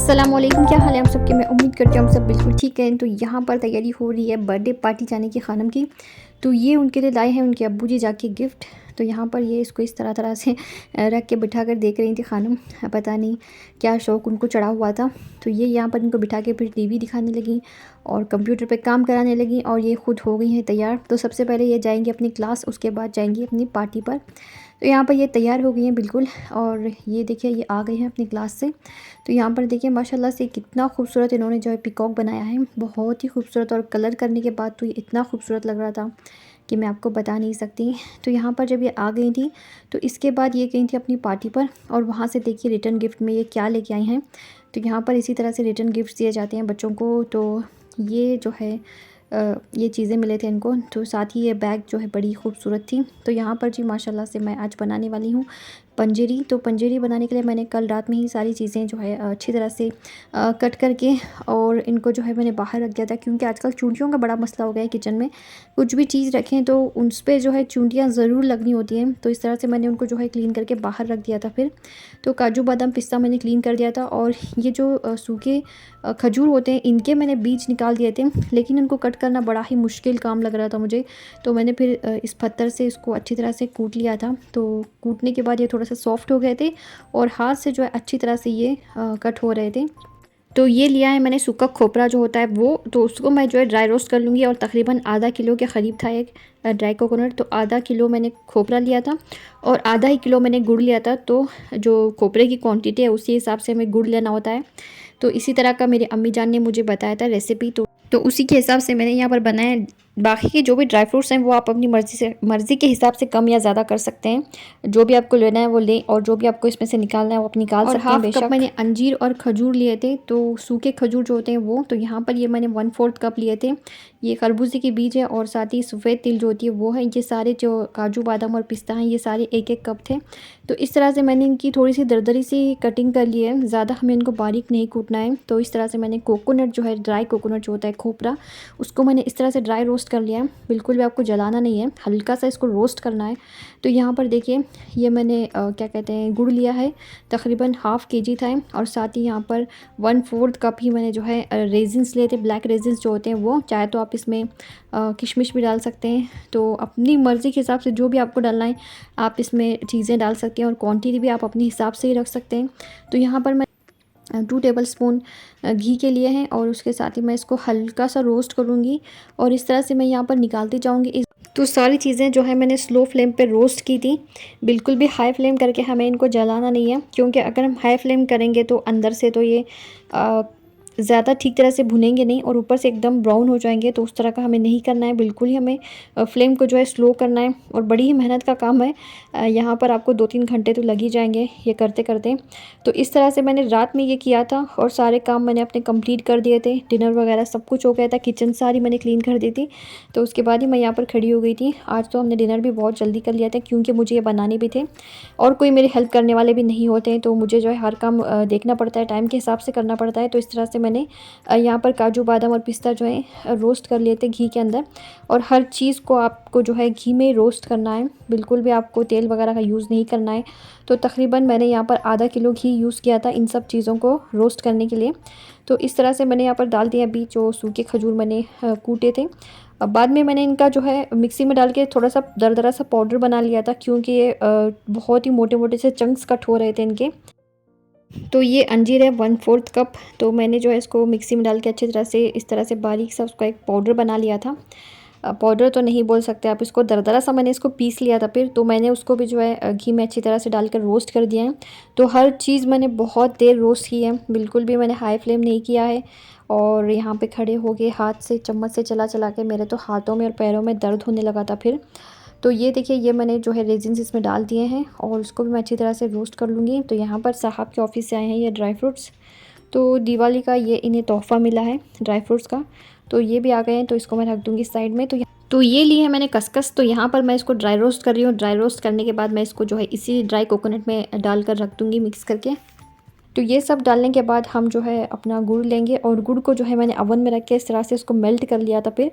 अस्सलामुअलैकुम, क्या हाल है आप सबके। मैं उम्मीद करती हूँ हम सब बिल्कुल ठीक हैं। तो यहाँ पर तैयारी हो रही है बर्थडे पार्टी जाने की खानम की। तो ये उनके लिए लाए हैं उनके अब्बू जी जाके गिफ्ट। तो यहाँ पर ये इसको इस तरह तरह से रख के बिठा कर देख रही थी खानम। पता नहीं क्या शौक़ उनको चढ़ा हुआ था। तो ये यहाँ पर इनको बिठा के फिर टीवी दिखाने लगी और कंप्यूटर पे काम कराने लगी और ये ख़ुद हो गई हैं तैयार। तो सबसे पहले ये जाएंगी अपनी क्लास, उसके बाद जाएंगी अपनी पार्टी पर। तो यहाँ पर ये तैयार हो गई हैं बिल्कुल। और ये देखिए ये आ गई हैं अपनी क्लास से। तो यहाँ पर देखिए माशाल्लाह से कितना खूबसूरत इन्होंने जो है पीकॉक बनाया है, बहुत ही खूबसूरत। और कलर करने के बाद तो ये इतना खूबसूरत लग रहा था कि मैं आपको बता नहीं सकती। तो यहाँ पर जब ये आ गई थी तो इसके बाद ये गई थी अपनी पार्टी पर और वहाँ से देखिए रिटर्न गिफ्ट में ये क्या लेके आई हैं। तो यहाँ पर इसी तरह से रिटर्न गिफ्ट दिए जाते हैं बच्चों को। तो ये जो है ये चीज़ें मिले थे इनको। तो साथ ही ये बैग जो है बड़ी खूबसूरत थी। तो यहाँ पर जी माशाल्लाह से मैं आज बनाने वाली हूँ पंजेरी। तो पंजेरी बनाने के लिए मैंने कल रात में ही सारी चीज़ें जो है अच्छी तरह से कट करके और इनको जो है मैंने बाहर रख दिया था, क्योंकि आजकल चूंटियों का बड़ा मसला हो गया है किचन में। कुछ भी चीज़ रखें तो उन पर जो है चूंटियाँ ज़रूर लगनी होती हैं। तो इस तरह से मैंने उनको जो है क्लीन करके बाहर रख दिया था। फिर तो काजू बादाम पिस्ता मैंने क्लीन कर दिया था। और ये जो सूखे खजूर होते हैं इनके मैंने बीज निकाल दिए थे, लेकिन इनको कट करना बड़ा ही मुश्किल काम लग रहा था मुझे। तो मैंने फिर इस पत्थर से इसको अच्छी तरह से कूट लिया था। तो कूटने के बाद ये थोड़ा सा सॉफ्ट हो गए थे और हाथ से जो है अच्छी तरह से ये कट हो रहे थे। तो ये लिया है मैंने सूखा खोपरा जो होता है वो। तो उसको मैं जो है ड्राई रोस्ट कर लूँगी। और तकरीबन आधा किलो के करीब था एक ड्राई कोकोनट। तो आधा किलो मैंने खोपरा लिया था और आधा ही किलो मैंने गुड़ लिया था। तो जो खोपरे की क्वांटिटी है उसी हिसाब से हमें गुड़ लेना होता है। तो इसी तरह का मेरी अम्मी जान ने मुझे बताया था रेसिपी। तो उसी के हिसाब से मैंने यहाँ पर बनाया। बाकी के जो भी ड्राई फ्रूट्स हैं वो आप अपनी मर्ज़ी के हिसाब से कम या ज़्यादा कर सकते हैं। जो भी आपको लेना है वो लें और जो भी आपको इसमें से निकालना है वो आप निकाल सकते हैं। बेशक मैंने अंजीर और खजूर लिए थे, तो सूखे खजूर जो होते हैं वो। तो यहाँ पर ये मैंने 1/4 कप लिए थे। ये खरबूजे के बीज है और साथ ही सफ़ेद तिल जो होती है वो है। ये सारे जो काजू बादाम और पिस्ता हैं ये सारे 1-1 कप थे। तो इस तरह से मैंने इनकी थोड़ी सी दरदरी सी कटिंग कर ली है, ज़्यादा हमें इनको बारीक नहीं कूटना है। तो इस तरह से मैंने कोकोनट जो है ड्राई कोकोनट जो होता है खोपरा, उसको मैंने इस तरह से ड्राई रोस्ट कर लिया है। बिल्कुल भी आपको जलाना नहीं है, हल्का सा इसको रोस्ट करना है। तो यहाँ पर देखिए ये मैंने क्या कहते हैं गुड़ लिया है, तकरीबन ½ kg था। और साथ ही यहाँ पर 1/4 कप ही मैंने जो है रेजिन्स लिए थे, ब्लैक रेजिन्स जो होते हैं वो। चाहे तो आप इसमें किशमिश भी डाल सकते हैं। तो अपनी मर्ज़ी के हिसाब से जो भी आपको डालना है आप इसमें चीज़ें डाल सकते हैं और क्वांटिटी भी आप अपने हिसाब से ही रख सकते हैं। तो यहाँ पर मैं 2 टेबलस्पून घी के लिए हैं और उसके साथ ही मैं इसको हल्का सा रोस्ट करूँगी और इस तरह से मैं यहाँ पर निकालती जाऊँगी। तो सारी चीज़ें जो है मैंने स्लो फ्लेम पे रोस्ट की थी। बिल्कुल भी हाई फ्लेम करके हमें इनको जलाना नहीं है, क्योंकि अगर हम हाई फ्लेम करेंगे तो अंदर से तो ये ज़्यादा ठीक तरह से भुनेंगे नहीं और ऊपर से एकदम ब्राउन हो जाएंगे। तो उस तरह का हमें नहीं करना है, बिल्कुल ही हमें फ्लेम को जो है स्लो करना है। और बड़ी ही मेहनत का काम है, यहाँ पर आपको 2-3 घंटे तो लग ही जाएंगे ये करते करते। तो इस तरह से मैंने रात में ये किया था और सारे काम मैंने अपने कंप्लीट कर दिए थे। डिनर वगैरह सब कुछ हो गया था, किचन सारी मैंने क्लीन कर दी थी। तो उसके बाद ही मैं यहाँ पर खड़ी हो गई थी। आज तो हमने डिनर भी बहुत जल्दी कर लिया था, क्योंकि मुझे ये बनाने भी थे और कोई मेरी हेल्प करने वाले भी नहीं होते हैं। तो मुझे जो है हर काम देखना पड़ता है, टाइम के हिसाब से करना पड़ता है। तो इस तरह से मैंने यहाँ पर काजू बादाम और पिस्ता जो है रोस्ट कर लिए थे घी के अंदर। और हर चीज़ को आपको जो है घी में रोस्ट करना है, बिल्कुल भी आपको तेल वगैरह का यूज़ नहीं करना है। तो तकरीबन मैंने यहाँ पर आधा किलो घी यूज़ किया था इन सब चीज़ों को रोस्ट करने के लिए। तो इस तरह से मैंने यहाँ पर डाल दिया बीज जो सूखे खजूर मैंने कूटे थे। अब बाद में मैंने इनका जो है मिक्सी में डाल के थोड़ा सा दरदरा सा पाउडर बना लिया था, क्योंकि ये बहुत ही मोटे मोटे से चंक्स कट हो रहे थे इनके। तो ये अंजीर है 1/4 कप। तो मैंने जो है इसको मिक्सी में डाल के अच्छी तरह से इस तरह से बारीक सा उसका एक पाउडर बना लिया था। पाउडर तो नहीं बोल सकते आप इसको, दरदरा सा मैंने इसको पीस लिया था। फिर तो मैंने उसको भी जो है घी में अच्छी तरह से डालकर रोस्ट कर दिया है। तो हर चीज़ मैंने बहुत देर रोस्ट की है, बिल्कुल भी मैंने हाई फ्लेम नहीं किया है। और यहाँ पे खड़े हो गए हाथ से चम्मच से चला चला के मेरे तो हाथों में और पैरों में दर्द होने लगा था फिर। तो ये देखिए ये मैंने जो है रेजिन्स इसमें डाल दिए हैं और उसको भी मैं अच्छी तरह से रोस्ट कर लूँगी। तो यहाँ पर साहब के ऑफिस से आए हैं ये ड्राई फ्रूट्स। तो दिवाली का ये इन्हें तोहफ़ा मिला है ड्राई फ्रूट्स का। तो ये भी आ गए हैं, तो इसको मैं रख दूँगी साइड में। तो ये ली है मैंने कस्कस। तो यहाँ पर मैं इसको ड्राई रोस्ट कर रही हूँ। ड्राई रोस्ट करने के बाद मैं इसको जो है इसी ड्राई कोकोनट में डालकर रख दूँगी मिक्स करके। तो ये सब डालने के बाद हम जो है अपना गुड़ लेंगे और गुड़ को जो है मैंने ओवन में रख के इस तरह से उसको मेल्ट कर लिया था फिर।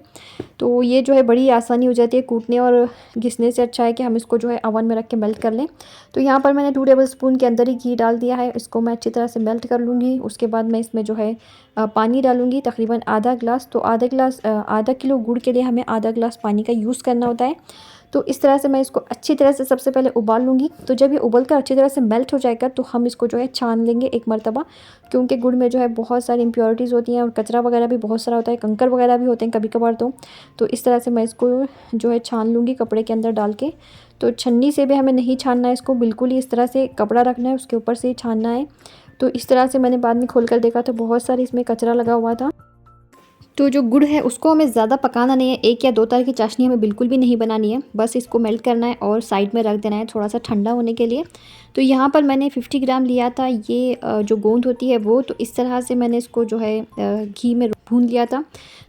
तो ये जो है बड़ी आसानी हो जाती है कूटने और घिसने से अच्छा है कि हम इसको जो है ओवन में रख के मेल्ट कर लें। तो यहाँ पर मैंने 2 टेबल स्पून के अंदर ही घी डाल दिया है, इसको मैं अच्छी तरह से मेल्ट कर लूँगी। उसके बाद मैं इसमें जो है पानी डालूँगी तकरीबन आधा ग्लास। तो आधा किलो गुड़ के लिए हमें आधा ग्लास पानी का यूज़ करना होता है। तो इस तरह से मैं इसको अच्छी तरह से सबसे पहले उबाल लूँगी। तो जब ये उबल कर अच्छी तरह से मेल्ट हो जाएगा तो हम इसको जो है छान लेंगे एक मरतबा, क्योंकि गुड़ में जो है बहुत सारी इम्प्योरिटीज़ होती हैं और कचरा वगैरह भी बहुत सारा होता है, कंकर वगैरह भी होते हैं कभी कभार। तो इस तरह से मैं इसको जो है छान लूँगी कपड़े के अंदर डाल के। तो छन्नी से भी हमें नहीं छानना है इसको, बिल्कुल ही इस तरह से कपड़ा रखना है, उसके ऊपर से ही छानना है। तो इस तरह से मैंने बाद में खोल कर देखा तो बहुत सारी इसमें कचरा लगा हुआ था। तो जो गुड़ है उसको हमें ज़्यादा पकाना नहीं है, 1 या 2 तरह की चाशनी हमें बिल्कुल भी नहीं बनानी है, बस इसको मेल्ट करना है और साइड में रख देना है थोड़ा सा ठंडा होने के लिए। तो यहाँ पर मैंने 50 ग्राम लिया था ये जो गोंद होती है वो। तो इस तरह से मैंने इसको जो है घी में भून लिया था।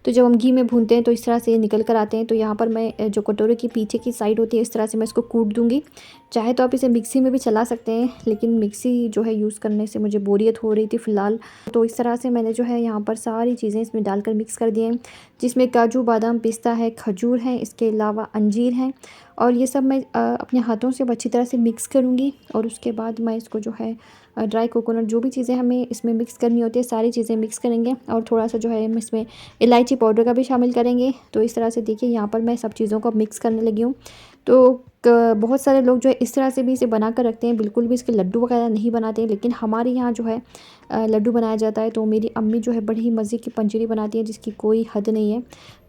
तो जब हम घी में भूनते हैं तो इस तरह से निकल कर आते हैं। तो यहाँ पर मैं जो कटोरे की पीछे की साइड होती है इस तरह से मैं इसको कूट दूँगी। चाहे तो आप इसे मिक्सी में भी चला सकते हैं, लेकिन मिक्सी जो है यूज़ करने से मुझे बोरियत हो रही थी फ़िलहाल। तो इस तरह से मैंने जो है यहाँ पर सारी चीज़ें इसमें डालकर मिक्स कर दिए हैं, जिसमें काजू बादाम पिस्ता है, खजूर है, इसके अलावा अंजीर हैं। और ये सब मैं अपने हाथों से अच्छी तरह से मिक्स करूँगी। और उसके बाद मैं इसको जो है ड्राई कोकोनट जो भी चीज़ें हमें इसमें मिक्स करनी होती है सारी चीज़ें मिक्स करेंगे और थोड़ा सा जो है हम इसमें इलायची पाउडर का भी शामिल करेंगे। तो इस तरह से देखिए यहाँ पर मैं सब चीज़ों को मिक्स करने लगी हूँ। तो बहुत सारे लोग जो है इस तरह से भी इसे बना कर रखते हैं, बिल्कुल भी इसके लड्डू वगैरह नहीं बनाते हैं, लेकिन हमारे यहाँ जो है लड्डू बनाया जाता है। तो मेरी अम्मी जो है बड़ी ही मज़े की पंजरी बनाती है जिसकी कोई हद नहीं है।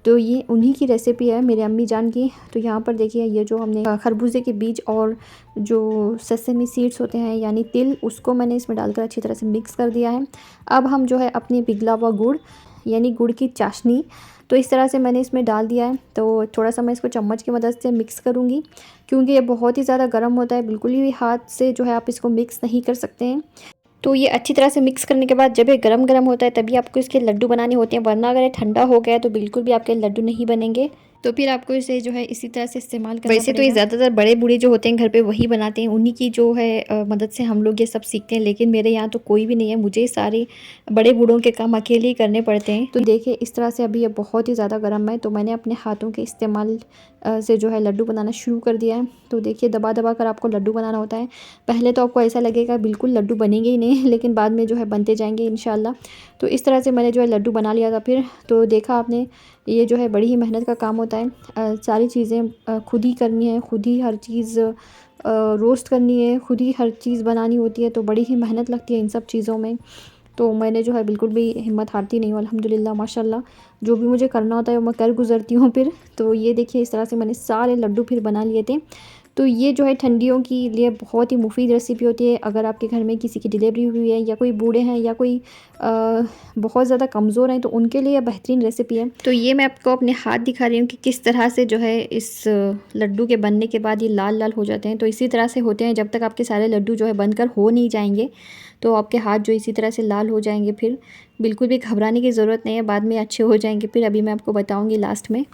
तो ये उन्हीं की रेसिपी है मेरे अम्मी जान की। तो यहाँ पर देखिए ये जो हमने खरबूजे के बीज और जो सेसमी सीड्स होते हैं यानी तिल, उसको मैंने इसमें डालकर अच्छी तरह से मिक्स कर दिया है। अब हम जो है अपनी पिघला हुआ गुड़ यानी गुड़ की चाशनी, तो इस तरह से मैंने इसमें डाल दिया है। तो थोड़ा सा मैं इसको चम्मच की मदद से मिक्स करूँगी, क्योंकि ये बहुत ही ज़्यादा गर्म होता है, बिल्कुल ही हाथ से जो है आप इसको मिक्स नहीं कर सकते हैं। तो ये अच्छी तरह से मिक्स करने के बाद जब ये गरम गरम होता है तभी आपको इसके लड्डू बनाने होते हैं, वरना अगर ये ठंडा हो गया तो बिल्कुल भी आपके लड्डू नहीं बनेंगे। तो फिर आपको इसे जो है इसी तरह से इस्तेमाल करना वैसे तो ये ज़्यादातर बड़े बूढ़े जो होते हैं घर पे वही बनाते हैं, उन्हीं की जो है मदद से हम लोग ये सब सीखते हैं। लेकिन मेरे यहाँ तो कोई भी नहीं है, मुझे सारे बड़े बूढ़ों के काम अकेले ही करने पड़ते हैं। तो देखिए इस तरह से अभी ये बहुत ही ज़्यादा गर्म है, तो मैंने अपने हाथों के इस्तेमाल से जो है लड्डू बनाना शुरू कर दिया है। तो देखिए दबा दबा कर आपको लड्डू बनाना होता है। पहले तो आपको ऐसा लगेगा बिल्कुल लड्डू बनेंगे ही नहीं, लेकिन बाद में जो है बनते जाएंगे इंशाल्लाह। तो इस तरह से मैंने जो है लड्डू बना लिया था फिर। तो देखा आपने, ये जो है बड़ी ही मेहनत का काम होता है। सारी चीज़ें खुद ही करनी है, खुद ही हर चीज़ रोस्ट करनी है, खुद ही हर चीज़ बनानी होती है। तो बड़ी ही मेहनत लगती है इन सब चीज़ों में। तो मैंने जो है बिल्कुल भी हिम्मत हारती नहीं हूँ, अल्हम्दुलिल्लाह माशाल्लाह। जो भी मुझे करना होता है वो मैं कर गुज़रती हूँ फिर। तो ये देखिए इस तरह से मैंने सारे लड्डू फिर बना लिए थे। तो ये जो है ठंडियों के लिए बहुत ही मुफीद रेसिपी होती है। अगर आपके घर में किसी की डिलीवरी हुई है या कोई बूढ़े हैं या कोई बहुत ज़्यादा कमज़ोर हैं तो उनके लिए बेहतरीन रेसिपी है। तो ये मैं आपको अपने हाथ दिखा रही हूँ कि किस तरह से जो है इस लड्डू के बनने के बाद ये लाल लाल हो जाते हैं। तो इसी तरह से होते हैं जब तक आपके सारे लड्डू जो है बनकर हो नहीं जाएंगे। तो आपके हाथ जो इसी तरह से लाल हो जाएंगे, फिर बिल्कुल भी घबराने की ज़रूरत नहीं है, बाद में अच्छे हो जाएंगे। फिर अभी मैं आपको बताऊँगी लास्ट में।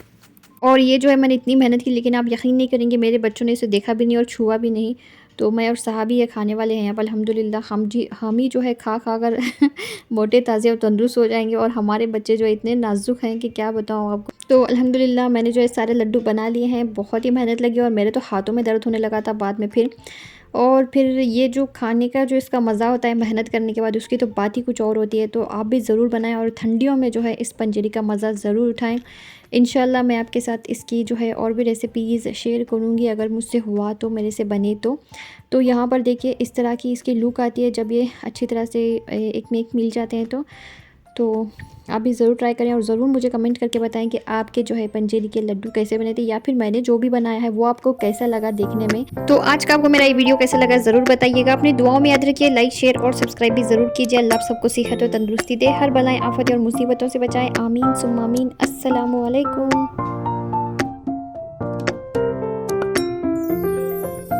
और ये जो है मैंने इतनी मेहनत की, लेकिन आप यकीन नहीं करेंगे मेरे बच्चों ने इसे देखा भी नहीं और छुआ भी नहीं। तो मैं और साहब ही ये खाने वाले हैं अब अल्हम्दुलिल्लाह। हम ही जो है खा खा कर मोटे ताज़े और तंदुरुस्त हो जाएंगे, और हमारे बच्चे जो इतने नाजुक हैं कि क्या बताऊँ आपको। तो अल्हम्दुलिल्लाह मैंने जो है सारे लड्डू बना लिए हैं। बहुत ही मेहनत लगी और मेरे तो हाथों में दर्द होने लगा था बाद में फिर। और फिर ये जो खाने का जो इसका मज़ा होता है मेहनत करने के बाद, उसकी तो बात ही कुछ और होती है। तो आप भी ज़रूर बनाएं और ठंडियों में जो है इस पंजरी का मज़ा ज़रूर उठाएं। इंशाल्लाह मैं आपके साथ इसकी जो है और भी रेसिपीज़ शेयर करूँगी अगर मुझसे हुआ तो, मेरे से बने तो यहाँ पर देखिए इस तरह की इसकी लुक आती है जब ये अच्छी तरह से एक में एक मिल जाते हैं। तो आप भी ज़रूर ट्राई करें और ज़रूर मुझे कमेंट करके बताएं कि आपके जो है पंजेरी के लड्डू कैसे बने थे, या फिर मैंने जो भी बनाया है वो आपको कैसा लगा देखने में। तो आज का आपको मेरा ये वीडियो कैसा लगा ज़रूर बताइएगा। अपनी दुआओं में याद रखिए, लाइक शेयर और सब्सक्राइब भी ज़रूर कीजिए। अल्लाह आप सबको सेहत और तंदुरुस्ती दे, हर बलाएं आफत और मुसीबतों से बचाएं। आमीन सुम्मा आमीन। अस्सलामु अलैकुम।